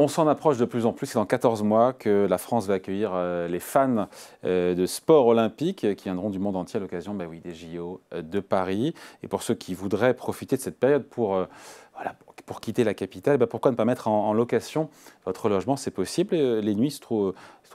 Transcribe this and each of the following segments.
On s'en approche de plus en plus. C'est dans 14 mois que la France va accueillir les fans de sport olympique qui viendront du monde entier à l'occasion des JO de Paris. Et pour ceux qui voudraient profiter de cette période pour quitter la capitale, pourquoi ne pas mettre en location votre logement? C'est possible. Les nuits se trouve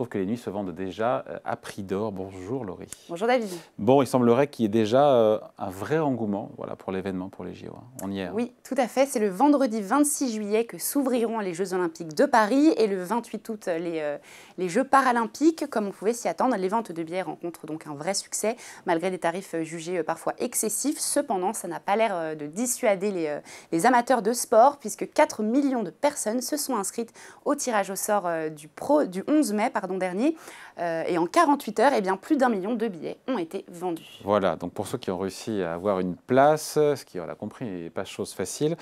que les nuits se vendent déjà à prix d'or. Bonjour Laurie. Bonjour David. Bon, il semblerait qu'il y ait déjà un vrai engouement pour l'événement, pour les JO. On y est. Oui, tout à fait. C'est le vendredi 26 juillet que s'ouvriront les Jeux Olympiques de Paris et le 28 août les Jeux Paralympiques. Comme on pouvait s'y attendre, les ventes de billets rencontrent donc un vrai succès malgré des tarifs jugés parfois excessifs. Cependant, ça n'a pas l'air de dissuader les amateurs de sport puisque 4 millions de personnes se sont inscrites au tirage au sort du 11 mai dernier. Et en 48 heures, plus d'1 million de billets ont été vendus. Voilà, donc pour ceux qui ont réussi à avoir une place, ce qui, on l'a compris, n'est pas chose facile.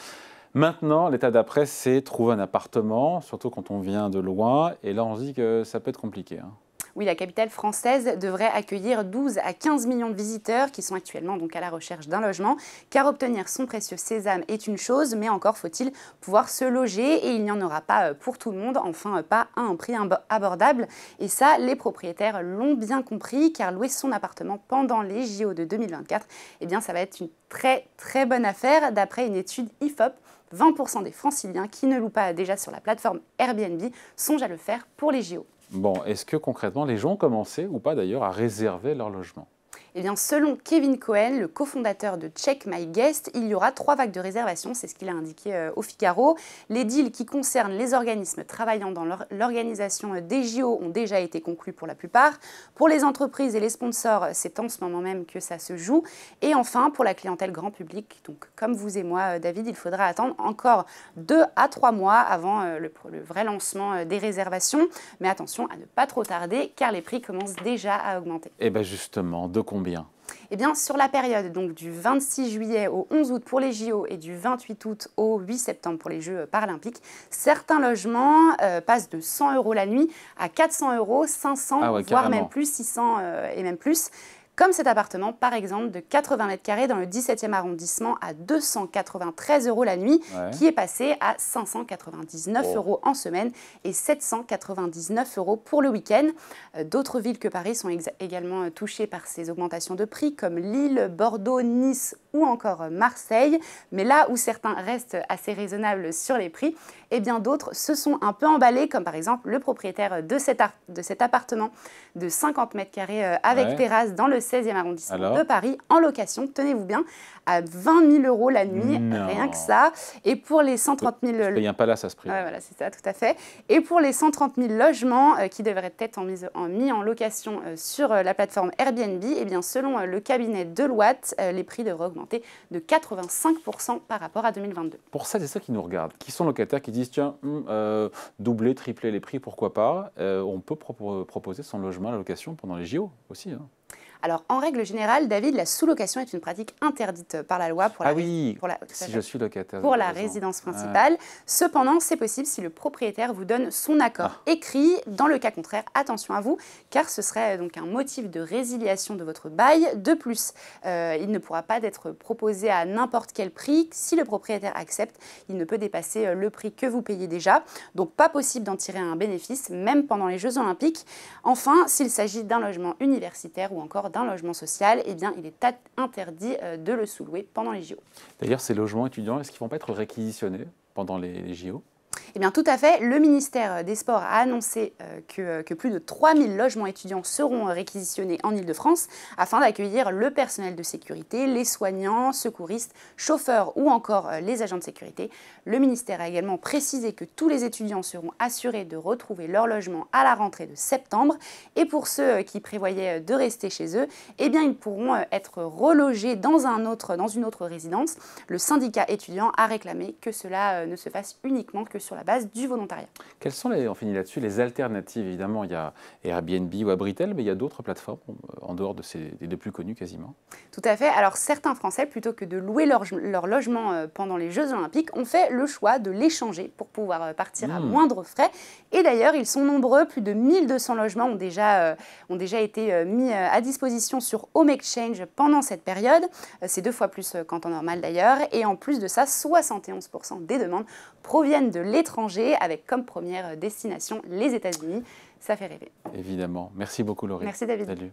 Maintenant, l'étape d'après, c'est trouver un appartement, surtout quand on vient de loin. Et là, on se dit que ça peut être compliqué. Oui, la capitale française devrait accueillir 12 à 15 millions de visiteurs qui sont actuellement donc à la recherche d'un logement. Car obtenir son précieux sésame est une chose, mais encore faut-il pouvoir se loger et il n'y en aura pas pour tout le monde, enfin pas à un prix abordable. Et ça, les propriétaires l'ont bien compris car louer son appartement pendant les JO de 2024, ça va être une très très bonne affaire d'après une étude IFOP. 20% des franciliens qui ne louent pas déjà sur la plateforme Airbnb songent à le faire pour les JO. Bon, est-ce que concrètement, les gens ont commencé ou pas d'ailleurs à réserver leur logement? Selon Kevin Cohen, le cofondateur de Check My Guest, il y aura 3 vagues de réservation, c'est ce qu'il a indiqué au Figaro. Les deals qui concernent les organismes travaillant dans l'organisation des JO ont déjà été conclus pour la plupart. Pour les entreprises et les sponsors, c'est en ce moment même que ça se joue. Et enfin, pour la clientèle grand public, donc comme vous et moi, David, il faudra attendre encore 2 à 3 mois avant le vrai lancement des réservations. Mais attention à ne pas trop tarder, car les prix commencent déjà à augmenter. Et bien justement, de combien? Sur la période donc, du 26 juillet au 11 août pour les JO et du 28 août au 8 septembre pour les Jeux Paralympiques, certains logements passent de 100 € la nuit à 400 €, 500, voire même plus, 600 et même plus. Comme cet appartement, par exemple, de 80 mètres carrés dans le 17e arrondissement à 293 € la nuit, qui est passé à 599 € en semaine et 799 € pour le week-end. D'autres villes que Paris sont également touchées par ces augmentations de prix, comme Lille, Bordeaux, Nice ou encore Marseille. Mais là où certains restent assez raisonnables sur les prix, d'autres se sont un peu emballés, comme par exemple le propriétaire de cet appartement de 50 mètres carrés avec terrasse dans le 16e arrondissement de Paris, en location, tenez-vous bien, à 20 000 € la nuit, rien que ça. Et pour les 130 000... Je paye un palace à ce prix. Voilà, c'est ça, tout à fait. Et pour les 130 000 logements qui devraient être mis en location sur la plateforme Airbnb, selon le cabinet Deloitte, les prix devraient augmenter de 85% par rapport à 2022. Pour ça, c'est ça qui nous regarde. Qui sont locataires qui disent, tiens, doubler, tripler les prix, pourquoi pas? On peut proposer son logement à la location pendant les JO aussi. Alors, en règle générale, David, la sous-location est une pratique interdite par la loi pour la résidence principale. Cependant, c'est possible si le propriétaire vous donne son accord écrit. Dans le cas contraire, attention à vous, car ce serait donc un motif de résiliation de votre bail. De plus, il ne pourra pas être proposé à n'importe quel prix. Si le propriétaire accepte, il ne peut dépasser le prix que vous payez déjà. Donc, pas possible d'en tirer un bénéfice, même pendant les Jeux Olympiques. Enfin, s'il s'agit d'un logement universitaire ou encore d'un logement social, il est interdit de le sous-louer pendant les JO. D'ailleurs, ces logements étudiants, est-ce qu'ils ne vont pas être réquisitionnés pendant les JO? Tout à fait. Le ministère des Sports a annoncé que plus de 3000 logements étudiants seront réquisitionnés en Île-de-France afin d'accueillir le personnel de sécurité, les soignants, secouristes, chauffeurs ou encore les agents de sécurité. Le ministère a également précisé que tous les étudiants seront assurés de retrouver leur logement à la rentrée de septembre. Et pour ceux qui prévoyaient de rester chez eux, ils pourront être relogés dans une autre résidence. Le syndicat étudiant a réclamé que cela ne se fasse uniquement que sur la base du volontariat. Quelles sont, on finit là-dessus, les alternatives? Évidemment, il y a Airbnb ou Abritel, mais il y a d'autres plateformes en dehors des deux plus connues quasiment. Tout à fait. Alors certains Français, plutôt que de louer leur logement pendant les Jeux Olympiques, ont fait le choix de l'échanger pour pouvoir partir à moindre frais. Et d'ailleurs, ils sont nombreux. Plus de 1200 logements ont déjà été mis à disposition sur Home Exchange pendant cette période. C'est 2 fois plus qu'en temps normal d'ailleurs. Et en plus de ça, 71% des demandes proviennent de l'étranger, avec comme première destination les États-Unis. Ça fait rêver. Évidemment. Merci beaucoup, Laurie. Merci, David. Salut.